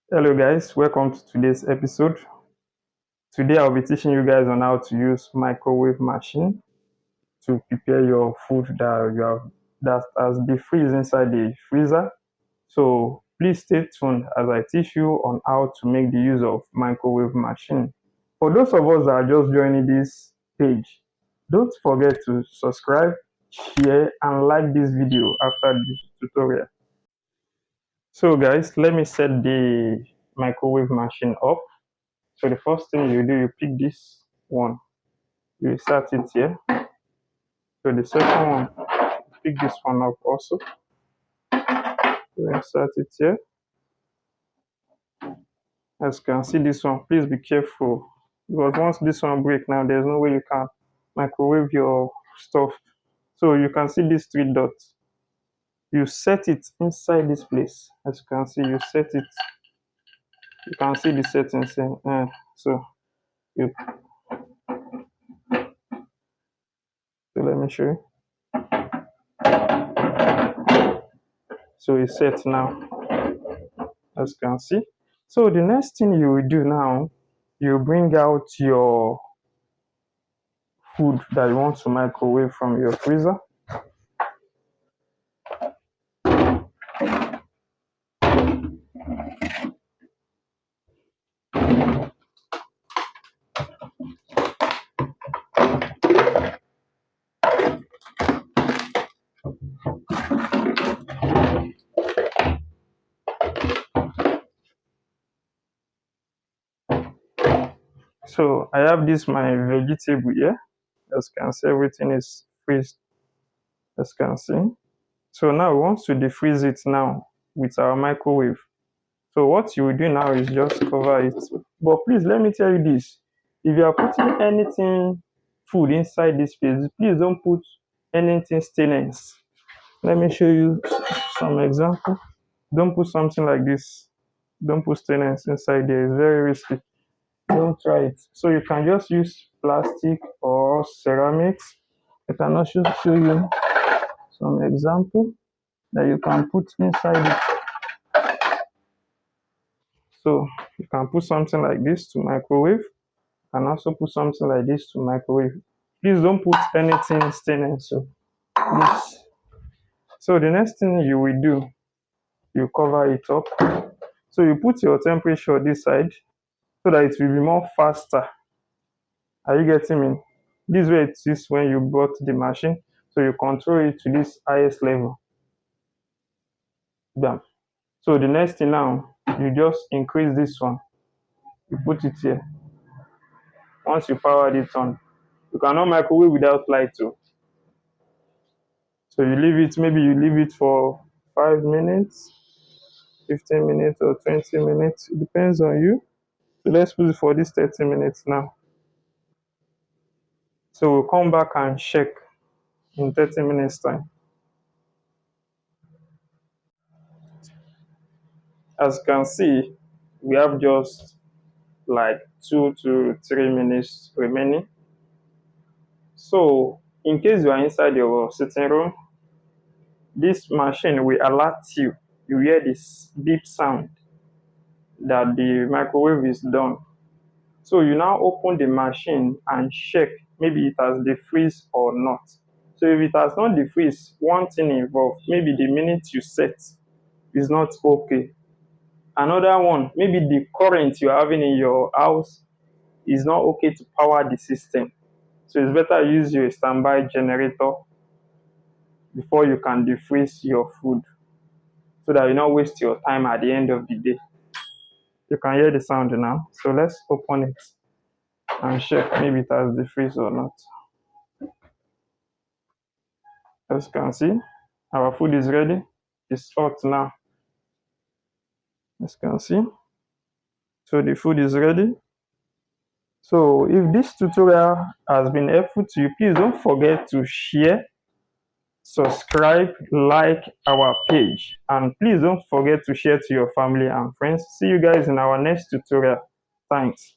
Hello guys, welcome to today's episode. Today I'll be teaching you guys on how to use microwave machine to prepare your food that has defreeze inside the freezer. So please stay tuned as I teach you on how to make the use of microwave machine. For those of us that are just joining this page, don't forget to subscribe, share and like this video after this tutorial. So guys, let me set the microwave machine up. So the first thing you do, you pick this one, you insert it here. So the second one, pick this one up also. You insert it here. As you can see this one, please be careful because once this one break now, there's no way you can microwave your stuff. So you can see these three dots. You set it inside this place. As you can see, you set it. You can see the settings here. So you. So let me show you. So it's set now, as you can see. So the next thing you will do now, you bring out your food that you want to microwave from your freezer. So I have this my vegetable here. As you can see, everything is freezed. As you can see. So now we want to defreeze it now with our microwave. So what you will do now is just cover it. But please let me tell you this. If you are putting anything food inside this place, please don't put anything stainless. Let me show you some example. Don't put something like this. Don't put stainless inside there. It's very risky. Don't try it. So you can just use plastic or ceramics. I can also show you some example that you can put inside it. So you can put something like this to microwave and also put something like this to microwave. Please don't put anything stainless. So this. So the next thing you will do, you cover it up. So you put your temperature this side so that it will be more faster. Are you getting me? This way it is when you bought the machine. So you control it to this highest level. Bam. So the next thing now, you just increase this one. You put it here. Once you powered it on, you cannot microwave without light too. So you leave it, maybe you leave it for 5 minutes, 15 minutes or 20 minutes. It depends on you. So let's put it for this 30 minutes now. So we'll come back and check in 30 minutes time. As you can see, we have just like 2 to 3 minutes remaining. So in case you are inside your sitting room, this machine will alert you. You hear this beep sound that the microwave is done. So you now open the machine and check maybe it has defreeze or not. So if it has not defreeze, one thing involved, maybe the minute you set is not okay. Another one, maybe the current you're having in your house is not okay to power the system. So it's better use your standby generator before you can defreeze your food so that you don't waste your time at the end of the day. You can hear the sound now. So let's open it and check maybe it has defreeze or not. As you can see, our food is ready. It's hot now. As you can see. So the food is ready. So if this tutorial has been helpful to you, please don't forget to share, subscribe, like our page, and please don't forget to share to your family and friends. See you guys in our next tutorial. Thanks.